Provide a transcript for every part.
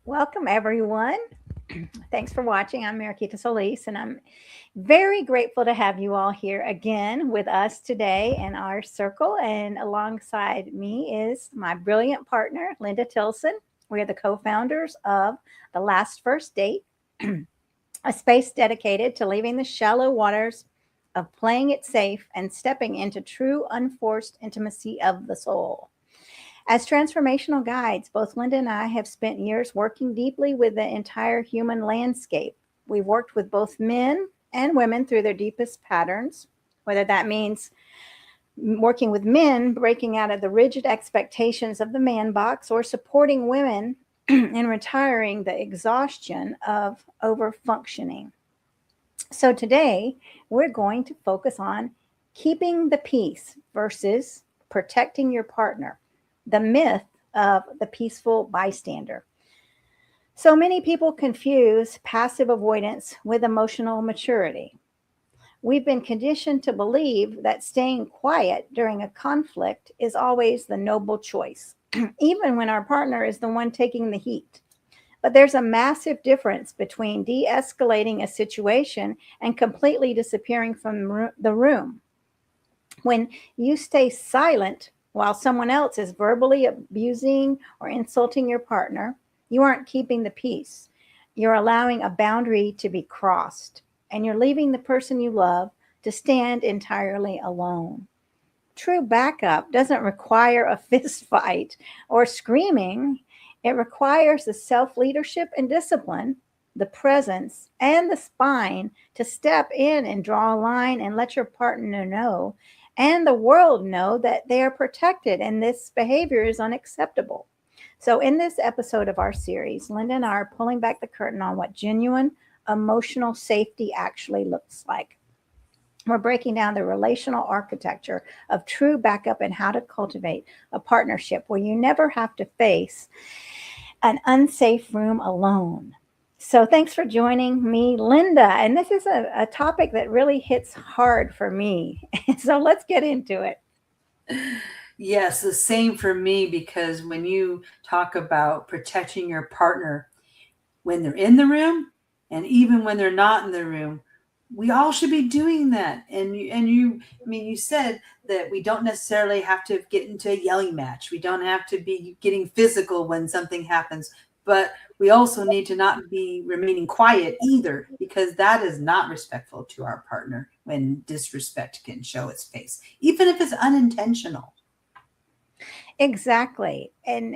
Welcome, everyone. Thanks for watching. I'm Mariquita Solis, and I'm very grateful to have you all here again with us today in our circle. And alongside me is my brilliant partner, Linda Tilson. We are the co founders of The Last First Date, a space dedicated to leaving the shallow waters of playing it safe and stepping into true unforced intimacy of the soul. As transformational guides, both Linda and I have spent years working deeply with the entire human landscape. We've worked with both men and women through their deepest patterns, whether that means working with men breaking out of the rigid expectations of the man box or supporting women in retiring the exhaustion of overfunctioning. So today, we're going to focus on keeping the peace versus protecting your partner, the myth of the peaceful bystander. So many people confuse passive avoidance with emotional maturity. We've been conditioned to believe that staying quiet during a conflict is always the noble choice, even when our partner is the one taking the heat. But there's a massive difference between de escalating a situation and completely disappearing from the room. When you stay silent while someone else is verbally abusing or insulting your partner, you aren't keeping the peace. You're allowing a boundary to be crossed, and you're leaving the person you love to stand entirely alone. True backup doesn't require a fist fight or screaming. It requires the self leadership and discipline, the presence, and the spine to step in and draw a line and let your partner know and the world know that they are protected and this behavior is unacceptable. So, in this episode of our series, Linda and I are pulling back the curtain on what genuine emotional safety actually looks like. We're breaking down the relational architecture of true backup and how to cultivate a partnership where you never have to face an unsafe room alone. So, thanks for joining me, Linda. And this is a topic that really hits hard for me. So, let's get into it. Yes, the same for me because when you talk about protecting your partner when they're in the room and even when they're not in the room, we all should be doing that. I mean, you said that we don't necessarily have to get into a yelling match. We don't have to be getting physical when something happens, but we also need to not be remaining quiet either because that is not respectful to our partner when disrespect can show its face, even if it's unintentional. Exactly. And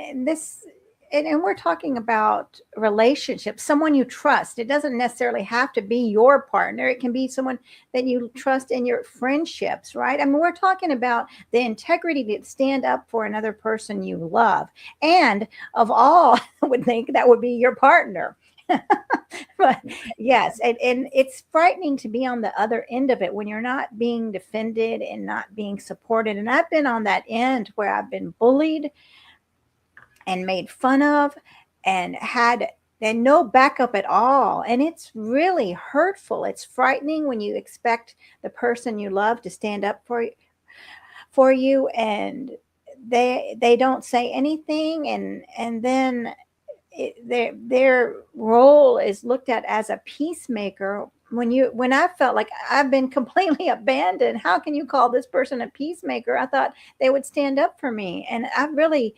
we're talking about relationships, someone you trust. It doesn't necessarily have to be your partner. It can be someone that you trust in your friendships, right? I mean, we're talking about the integrity to stand up for another person you love. And of all, I would think that would be your partner. But yes, and it's frightening to be on the other end of it when you're not being defended and not being supported. And I've been on that end where I've been bullied and made fun of and had and no backup at all. And it's really hurtful. It's frightening when you expect the person you love to stand up for you and they don't say anything and then their role is looked at as a peacemaker when I felt like I've been completely abandoned. How can you call this person a peacemaker? I thought they would stand up for me. And I really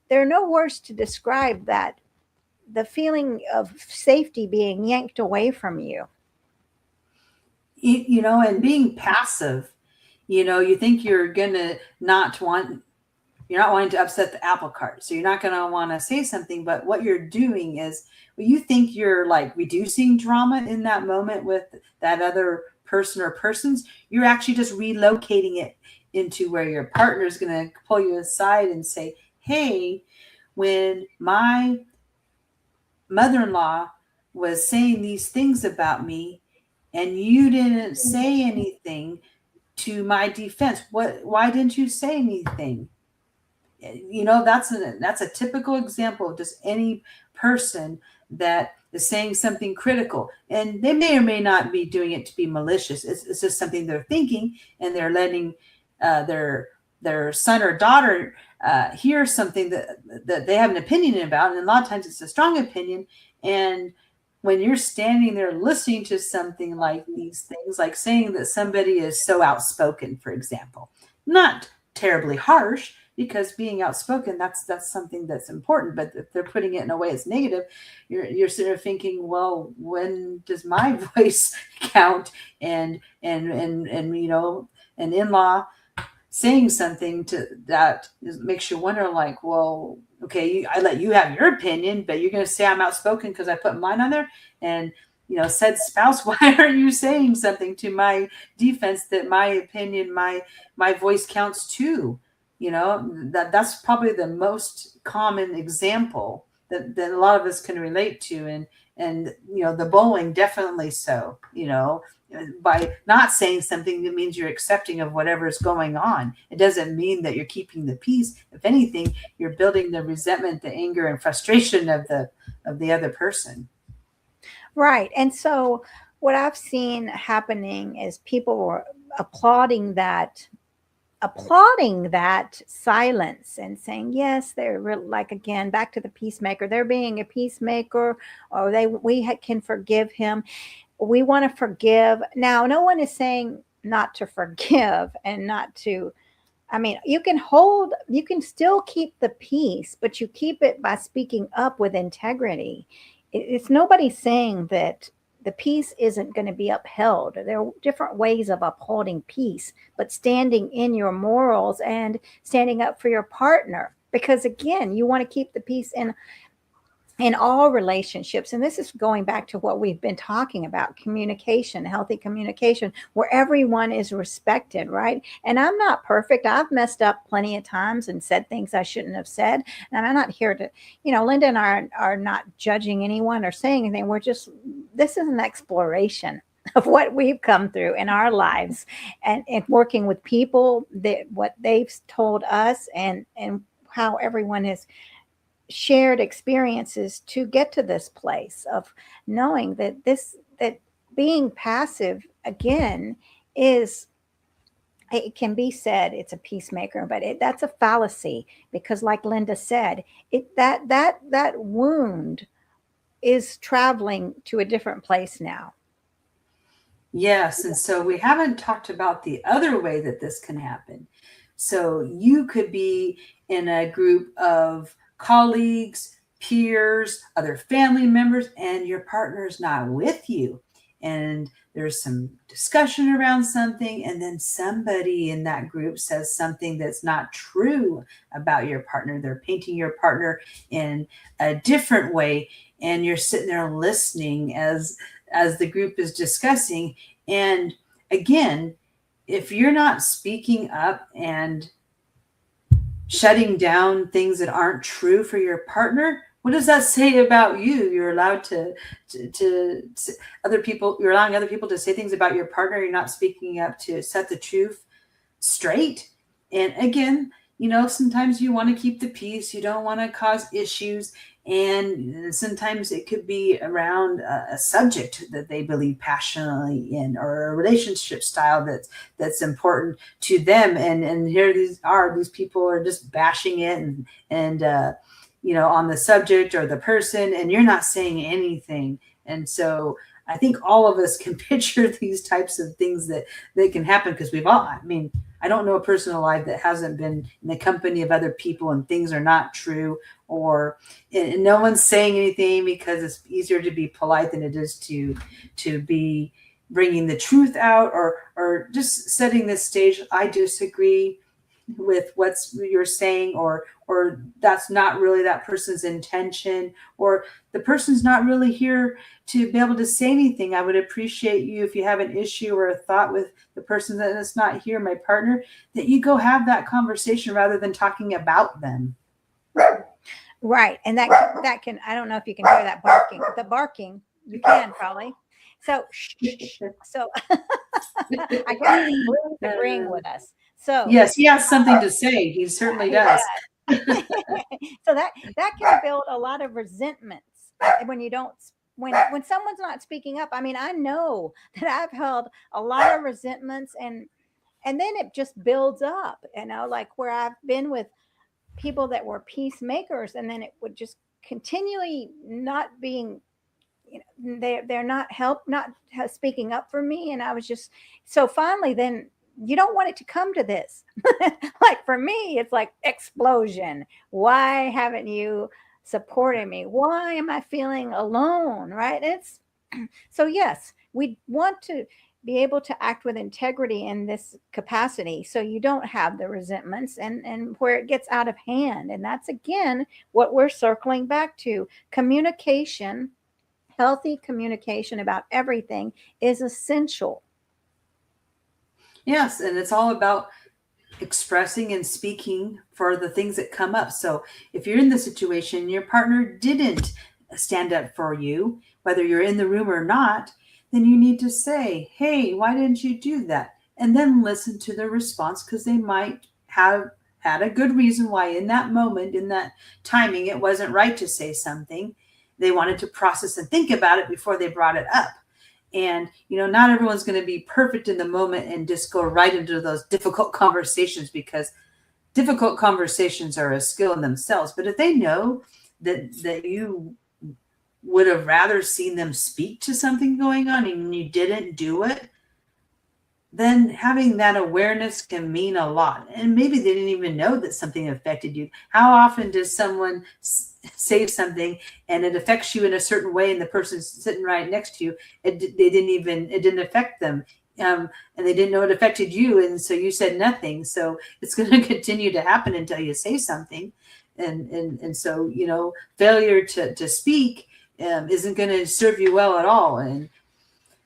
there are no words to describe that, the feeling of safety being yanked away from you. And being passive, you think you're gonna not want you're not wanting to upset the apple cart, so you're not going to want to say something, but what you're doing is well, you think you're like reducing drama in that moment with that other person or persons. You're actually just relocating it into where your partner is going to pull you aside and say, hey, when my mother-in-law was saying these things about me and you didn't say anything to my defense, why didn't you say anything? That's a typical example of just any person that is saying something critical, and they may or may not be doing it to be malicious. It's just something they're thinking, and they're letting uh, their their son or daughter hear something that they have an opinion about, and a lot of times it's a strong opinion. And when you're standing there listening to something like these things, like saying that somebody is so outspoken, for example, not terribly harsh, because being outspoken, that's something that's important. But if they're putting it in a way that's negative, you're sort of thinking, well, when does my voice count? And an in-law saying something to that makes you wonder, like, well, okay, I let you have your opinion, but you're going to say I'm outspoken because I put mine on there. And said spouse, why are you saying something to my defense that my opinion, my voice counts too? That's probably the most common example that a lot of us can relate to. And the bowling, definitely so. By not saying something, that means you're accepting of whatever is going on. It doesn't mean that you're keeping the peace. If anything, you're building the resentment, the anger, and frustration of the other person. Right. And so what I've seen happening is people were applauding that applauding that silence and saying yes, they're like, again, back to the peacemaker, they're being a peacemaker, or can forgive him. We want to forgive. Now, no one is saying not to forgive and not to, I mean, you can still keep the peace, but you keep it by speaking up with integrity. It's nobody saying that the peace isn't going to be upheld. There are different ways of upholding peace, but standing in your morals and standing up for your partner. Because again, you want to keep the peace in all relationships. And this is going back to what we've been talking about, communication, healthy communication, where everyone is respected, right? And I'm not perfect. I've messed up plenty of times and said things I shouldn't have said. And I'm not here to, Linda and I are not judging anyone or saying anything. This is an exploration of what we've come through in our lives, and working with people, that what they've told us, and how everyone has shared experiences to get to this place of knowing that being passive, again, is, it can be said it's a peacemaker, but that's a fallacy, because like Linda said, that wound is traveling to a different place now. Yes, and so we haven't talked about the other way that this can happen. So you could be in a group of colleagues, peers, other family members, and your partner's not with you. And there's some discussion around something, and then somebody in that group says something that's not true about your partner. They're painting your partner in a different way, and you're sitting there listening as the group is discussing. And again, if you're not speaking up and shutting down things that aren't true for your partner, what does that say about you? You're allowed to other people, you're allowing other people to say things about your partner. You're not speaking up to set the truth straight. And again, sometimes you want to keep the peace. You don't want to cause issues. And sometimes it could be around a subject that they believe passionately in, or a relationship style that's important to them. And here these people are just bashing it and on the subject or the person, and you're not saying anything. And so I think all of us can picture these types of things that can happen, because I don't know a person alive that hasn't been in the company of other people and things are not true, or and no one's saying anything because it's easier to be polite than it is to be bringing the truth out, or just setting the stage. I disagree with what's you're saying, or that's not really that person's intention, or the person's not really here to be able to say anything. I would appreciate you, if you have an issue or a thought with the person that is not here, my partner, that you go have that conversation rather than talking about them. Right. And that can, I don't know if you can hear that barking. The barking, you can probably. So, so I guess Blue's agreeing with us. So yes, he has something to say. He certainly does. So that can build a lot of resentments when you don't, when someone's not speaking up. I mean, I know that I've held a lot of resentments, and then it just builds up, like where I've been with people that were peacemakers, and then it would just continually not being, they're not not speaking up for me. And I was just, so finally then, you don't want it to come to this. Like for me, it's like explosion. Why haven't you supported me? Why am I feeling alone? Right? It's so yes, we want to be able to act with integrity in this capacity, so you don't have the resentments and where it gets out of hand. And that's again what we're circling back to. Communication, healthy communication about everything is essential. Yes, and it's all about expressing and speaking for the things that come up. So if you're in the situation, your partner didn't stand up for you, whether you're in the room or not, then you need to say, hey, why didn't you do that? And then listen to their response, because they might have had a good reason why in that moment, in that timing, it wasn't right to say something. They wanted to process and think about it before they brought it up. And not everyone's going to be perfect in the moment and just go right into those difficult conversations, because difficult conversations are a skill in themselves. But if they know that you would have rather seen them speak to something going on and you didn't do it, then having that awareness can mean a lot. And maybe they didn't even know that something affected you. How often does someone say something and it affects you in a certain way, and the person's sitting right next to you, it didn't affect them, and they didn't know it affected you, and so you said nothing. So it's going to continue to happen until you say something. And so failure to speak isn't going to serve you well at all. And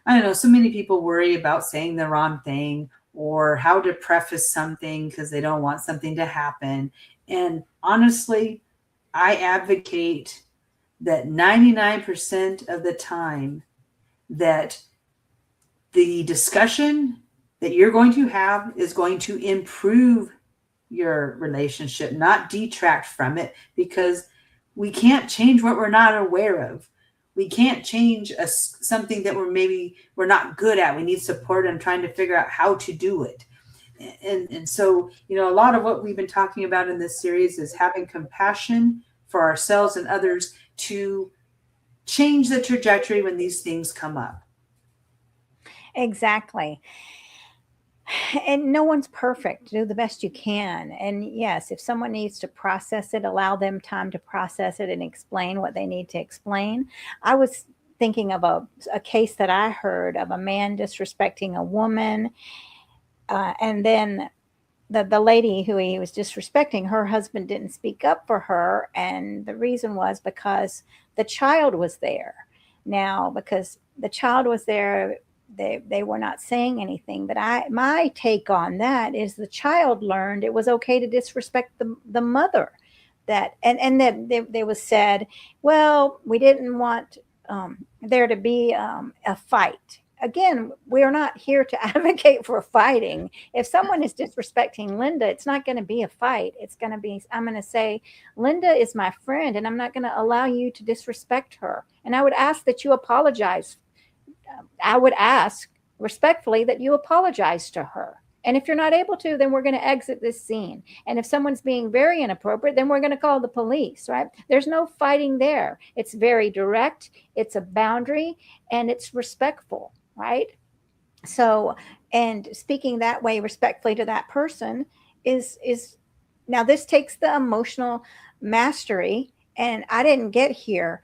I don't know, so many people worry about saying the wrong thing or how to preface something because they don't want something to happen. And honestly, I advocate that 99% of the time that the discussion that you're going to have is going to improve your relationship, not detract from it, because we can't change what we're not aware of. We can't change something that we're not good at. We need support and trying to figure out how to do it. And so, a lot of what we've been talking about in this series is having compassion for ourselves and others to change the trajectory when these things come up. Exactly. And no one's perfect. Do the best you can. And yes, if someone needs to process it, allow them time to process it and explain what they need to explain. I was thinking of a case that I heard of a man disrespecting a woman, and then the lady who he was disrespecting, her husband didn't speak up for her, and the reason was because the child was there. Now, because the child was there, they were not saying anything. But my take on that is the child learned it was okay to disrespect the mother. That and then they was said, well, we didn't want there to be a fight. Again, we are not here to advocate for fighting. If someone is disrespecting Linda, it's not going to be a fight. It's going to be, I'm going to say, Linda is my friend, and I'm not going to allow you to disrespect her. And I would ask that you apologize. I would ask respectfully that you apologize to her. And if you're not able to, then we're going to exit this scene. And if someone's being very inappropriate, then we're going to call the police, right? There's no fighting there. It's very direct, it's a boundary, and it's respectful, right? So, and speaking that way respectfully to that person is now this takes the emotional mastery, and I didn't get here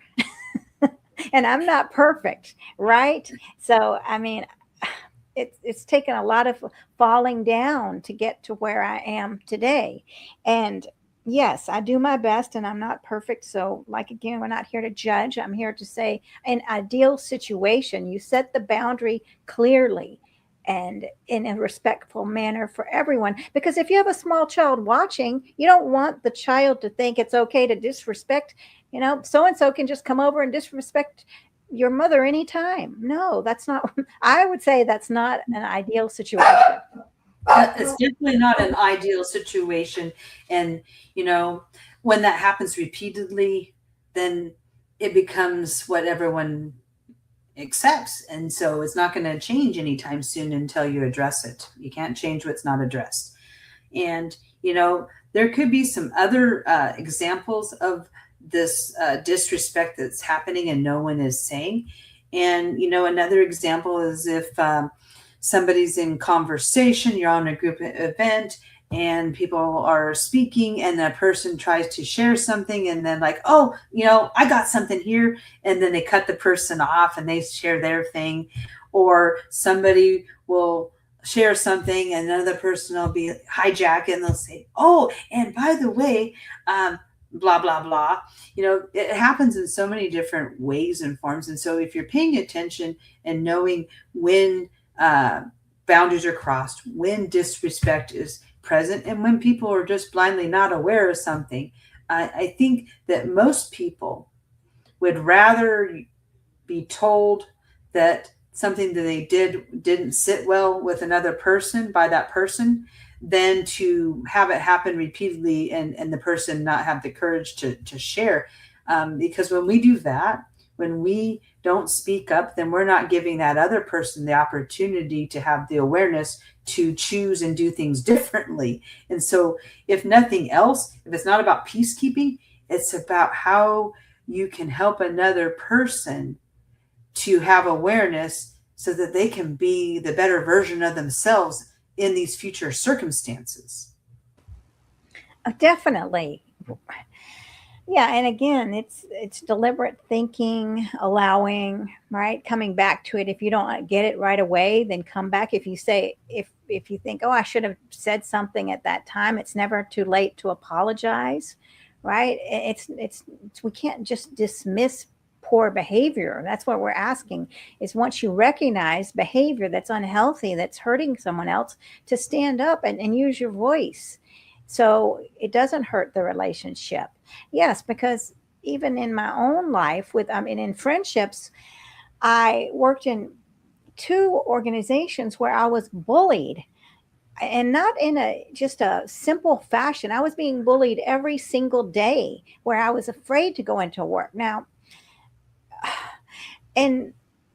and I'm not perfect, right? So, I mean, it's taken a lot of falling down to get to where I am today. And yes, I do my best and I'm not perfect. So, like again, we're not here to judge. I'm here to say an ideal situation, you set the boundary clearly and in a respectful manner for everyone. Because if you have a small child watching, you don't want the child to think it's okay to disrespect, so and so can just come over and disrespect your mother anytime. No, that's not, I would say that's not an ideal situation. It's definitely not an ideal situation. And, when that happens repeatedly, then it becomes what everyone accepts. And so it's not going to change anytime soon until you address it. You can't change what's not addressed. And, there could be some other examples of this disrespect that's happening and no one is saying. And, another example is if somebody's in conversation, you're on a group event, and people are speaking, and that person tries to share something, and then, like, oh, I got something here, and then they cut the person off and they share their thing. Or somebody will share something and another person will be hijack and they'll say, oh, and by the way, blah blah blah. It happens in so many different ways and forms. And so if you're paying attention and knowing when uh, boundaries are crossed, when disrespect is present, and when people are just blindly not aware of something, I think that most people would rather be told that something that they didn't sit well with another person by that person than to have it happen repeatedly, and the person not have the courage to share. Because when we do that, when we don't speak up, then we're not giving that other person the opportunity to have the awareness to choose and do things differently. And so, if nothing else, if it's not about peacekeeping, it's about how you can help another person to have awareness so that they can be the better version of themselves in these future circumstances. Definitely. Yeah, and again, it's deliberate thinking, allowing, right? Coming back to it. If you don't get it right away, then come back. If you say, if you think, oh, I should have said something at that time, it's never too late to apologize, right? It's we can't just dismiss poor behavior. That's what we're asking, is once you recognize behavior that's unhealthy, that's hurting someone else, to stand up and use your voice so it doesn't hurt the relationship. Yes, because even in my own life, with I mean in friendships, I worked in two organizations where I was bullied, and not in a just a simple fashion. I was being bullied every single day, where I was afraid to go into work. Now, and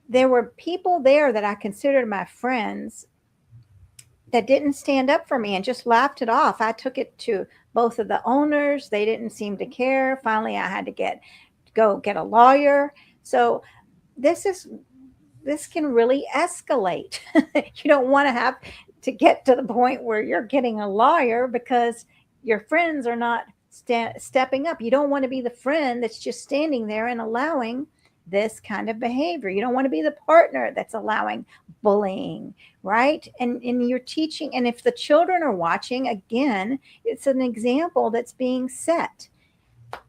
there were people there that I considered my friends that didn't stand up for me and just laughed it off. I took it to both of the owners. They didn't seem to care. Finally, I had to go get a lawyer. So this is this can really escalate. You don't want to have to get to the point where you're getting a lawyer because your friends are not stepping up. You don't want to be the friend that's just standing there and allowing this kind of behavior. You don't want to be the partner that's allowing bullying, right? And you're teaching, and if the children are watching, again, it's an example that's being set.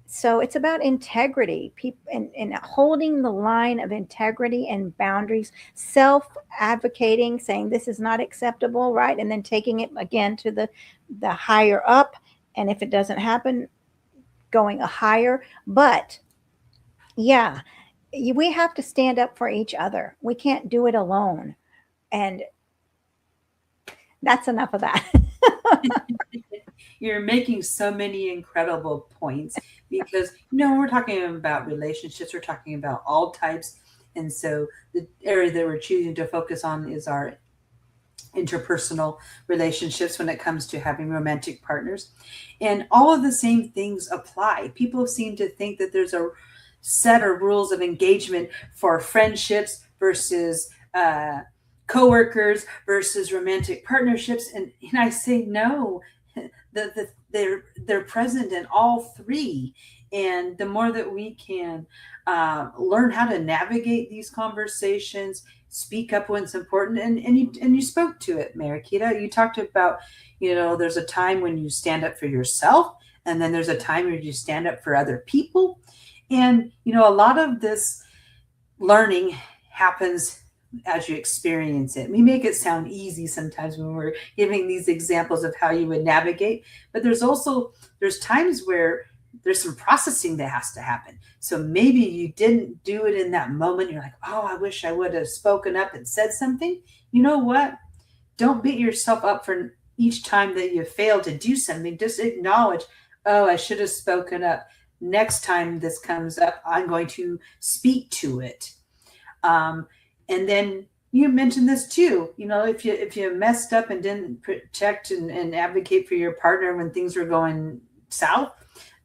So it's about integrity, people, and holding the line of integrity and boundaries, self advocating, saying this is not acceptable, right? And then taking it again to the higher up. And if it doesn't happen, going a higher. But yeah, we have to stand up for each other. We can't do it alone. And that's enough of that. You're making so many incredible points because, we're talking about relationships, we're talking about all types. And so the area that we're choosing to focus on is our interpersonal relationships when it comes to having romantic partners. And all of the same things apply. People seem to think that there's a set of rules of engagement for friendships versus coworkers versus romantic partnerships. And I say no. They're present in all three. And the more that we can learn how to navigate these conversations, speak up when it's important, and you spoke to it, Mariquita. You talked about, there's a time when you stand up for yourself, and then there's a time where you stand up for other people. And a lot of this learning happens as you experience it. We make it sound easy sometimes when we're giving these examples of how you would navigate, but there's times where there's some processing that has to happen. So maybe you didn't do it in that moment. You're like, oh, I wish I would have spoken up and said something. You know what? Don't beat yourself up for each time that you fail to do something. Just acknowledge, oh, I should have spoken up. Next time this comes up, I'm going to speak to it. And then, you mentioned this too. If you messed up and didn't protect and advocate for your partner when things were going south,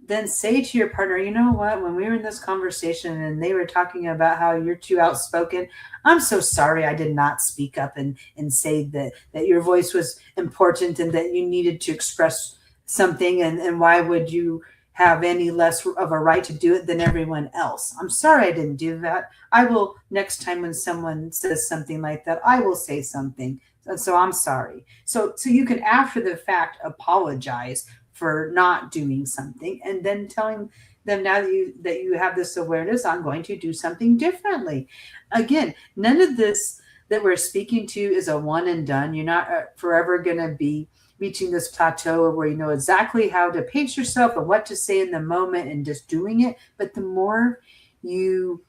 then say to your partner, you know what, when we were in this conversation and they were talking about how you're too outspoken, I'm so sorry I did not speak up and say that your voice was important and that you needed to express something, and why would you have any less of a right to do it than everyone else? I'm sorry I didn't do that. I will, next time when someone says something like that, I will say something. So I'm sorry. So you can, after the fact, apologize for not doing something, and then telling them, now that you have this awareness, I'm going to do something differently. Again, none of this that we're speaking to is a one and done. You're not forever going to be reaching this plateau where you know exactly how to pace yourself and what to say in the moment and just doing it. But the more you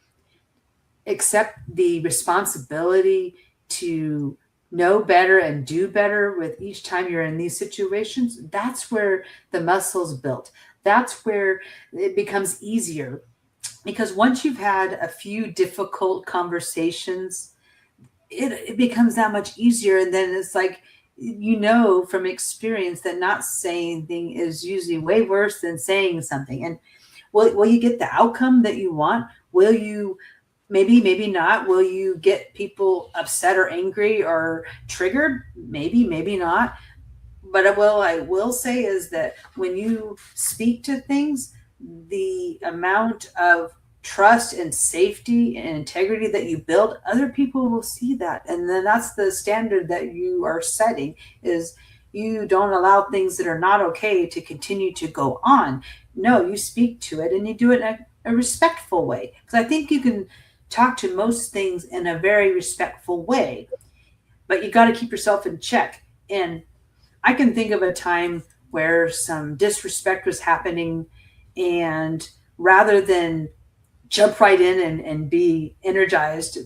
accept the responsibility to know better and do better with each time you're in these situations, that's where the muscles built. That's where it becomes easier, because once you've had a few difficult conversations, it becomes that much easier. And then it's like, from experience that not saying anything is usually way worse than saying something. And will you get the outcome that you want? Will you, maybe not? Will you get people upset or angry or triggered? Maybe not. But what I will say is that when you speak to things, the amount of trust and safety and integrity that you build, other people will see that. And then that's the standard that you are setting, is you don't allow things that are not okay to continue to go on. No, you speak to it and you do it in a respectful way. Because I think you can talk to most things in a very respectful way, but you got to keep yourself in check. And I can think of a time where some disrespect was happening, and rather than jump right in and be energized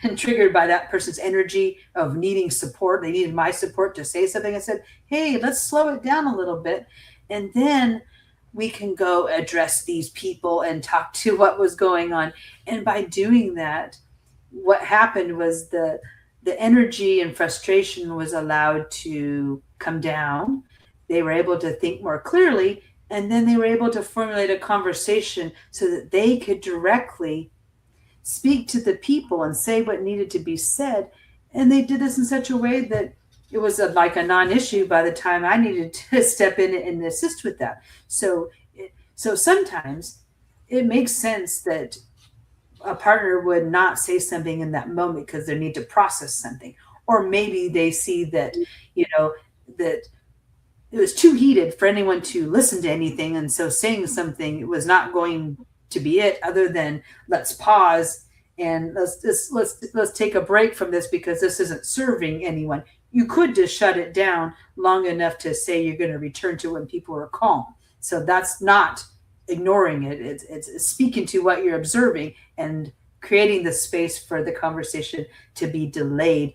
and triggered by that person's energy of needing support, they needed my support to say something. I said, hey, let's slow it down a little bit. And then we can go address these people and talk to what was going on. And by doing that, what happened was the energy and frustration was allowed to come down. They were able to think more clearly, and then they were able to formulate a conversation so that they could directly speak to the people and say what needed to be said. And they did this in such a way that it was like a non-issue by the time I needed to step in and assist with that. So sometimes it makes sense that a partner would not say something in that moment because they need to process something, or maybe they see that that it was too heated for anyone to listen to anything, and so saying something was not going to be it, other than let's pause and let's take a break from this because this isn't serving anyone. You could just shut it down long enough to say you're going to return to when people are calm. So that's not ignoring it. It's speaking to what you're observing and creating the space for the conversation to be delayed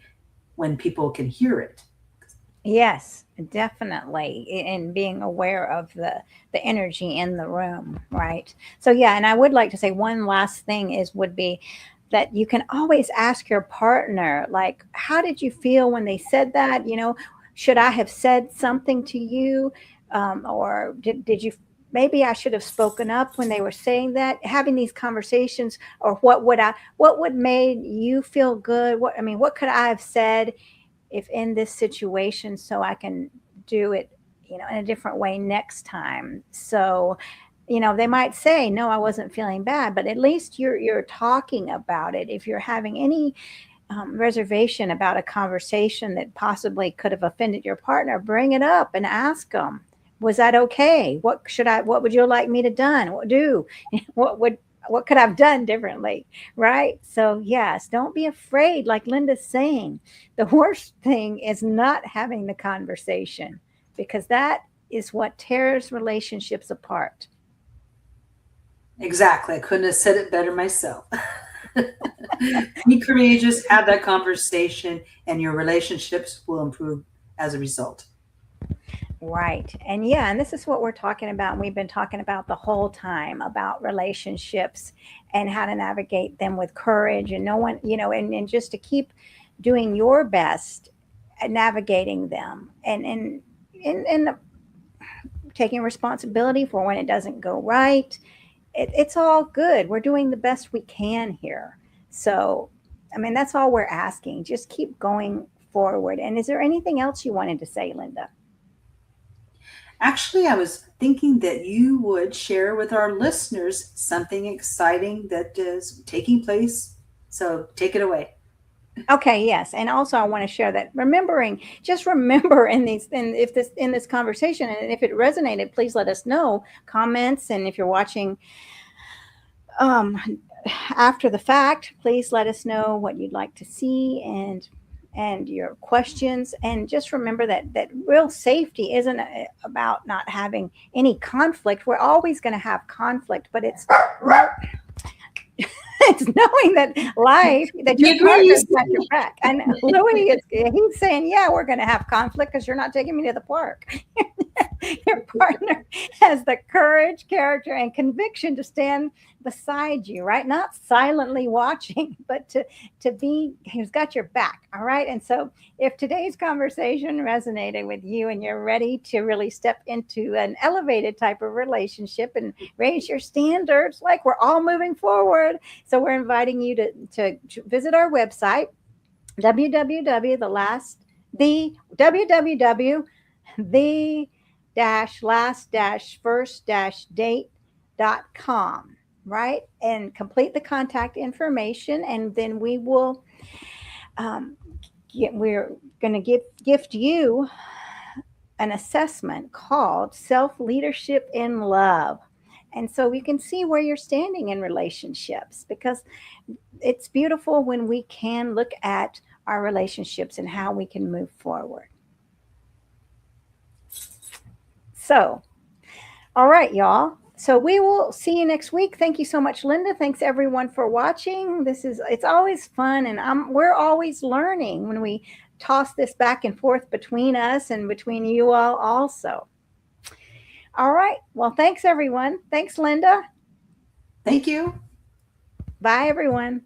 when people can hear it. Yes, definitely. And being aware of the energy in the room, right? So yeah, and I would like to say one last thing would be that you can always ask your partner, like, how did you feel when they said that? Should I have said something to you? Or did you, maybe I should have spoken up when they were saying that? Having these conversations, or what would made you feel good? What could I have said if in this situation, so I can do it, in a different way next time. So, they might say, no, I wasn't feeling bad, but at least you're talking about it. If you're having any reservation about a conversation that possibly could have offended your partner, bring it up and ask them, was that okay? What would you like me to done? What could I've done differently? Right? So yes, don't be afraid. Like Linda's saying, the worst thing is not having the conversation, because that is what tears relationships apart. Exactly. I couldn't have said it better myself. Be courageous, have that conversation, and your relationships will improve as a result. Right. And yeah, and this is what we're talking about. And we've been talking about the whole time about relationships and how to navigate them with courage and no one, and just to keep doing your best at navigating them and taking responsibility for when it doesn't go right. It's all good. We're doing the best we can here. So, I mean, that's all we're asking. Just keep going forward. And is there anything else you wanted to say, Linda? Actually, I was thinking that you would share with our listeners something exciting that is taking place. So take it away. Okay, yes. And also I want to share that just remember in this conversation, and if it resonated, please let us know. Comments, and if you're watching um after the fact, please let us know what you'd like to see and your questions. And just remember that real safety isn't about not having any conflict. We're always going to have conflict, but it's it's knowing that life, that He your partner's agrees. got your back. And Louis, he's saying, yeah, we're going to have conflict because you're not taking me to the park. Your partner has the courage, character, and conviction to stand beside you, right? Not silently watching, but to be, he's got your back. All right. And so if today's conversation resonated with you and you're ready to really step into an elevated type of relationship and raise your standards, like we're all moving forward. So we're inviting you to visit our website, www the last the www the dash last dash first dash date.com, right? And complete the contact information, and then we will we're going to gift you an assessment called Self Leadership in Love. And so you can see where you're standing in relationships, because it's beautiful when we can look at our relationships and how we can move forward. So, all right, y'all. So we will see you next week. Thank you so much, Linda. Thanks everyone for watching. It's always fun, and we're always learning when we toss this back and forth between us and between you all also. All right. Well, thanks everyone. Thanks, Linda. Thank you. Bye everyone.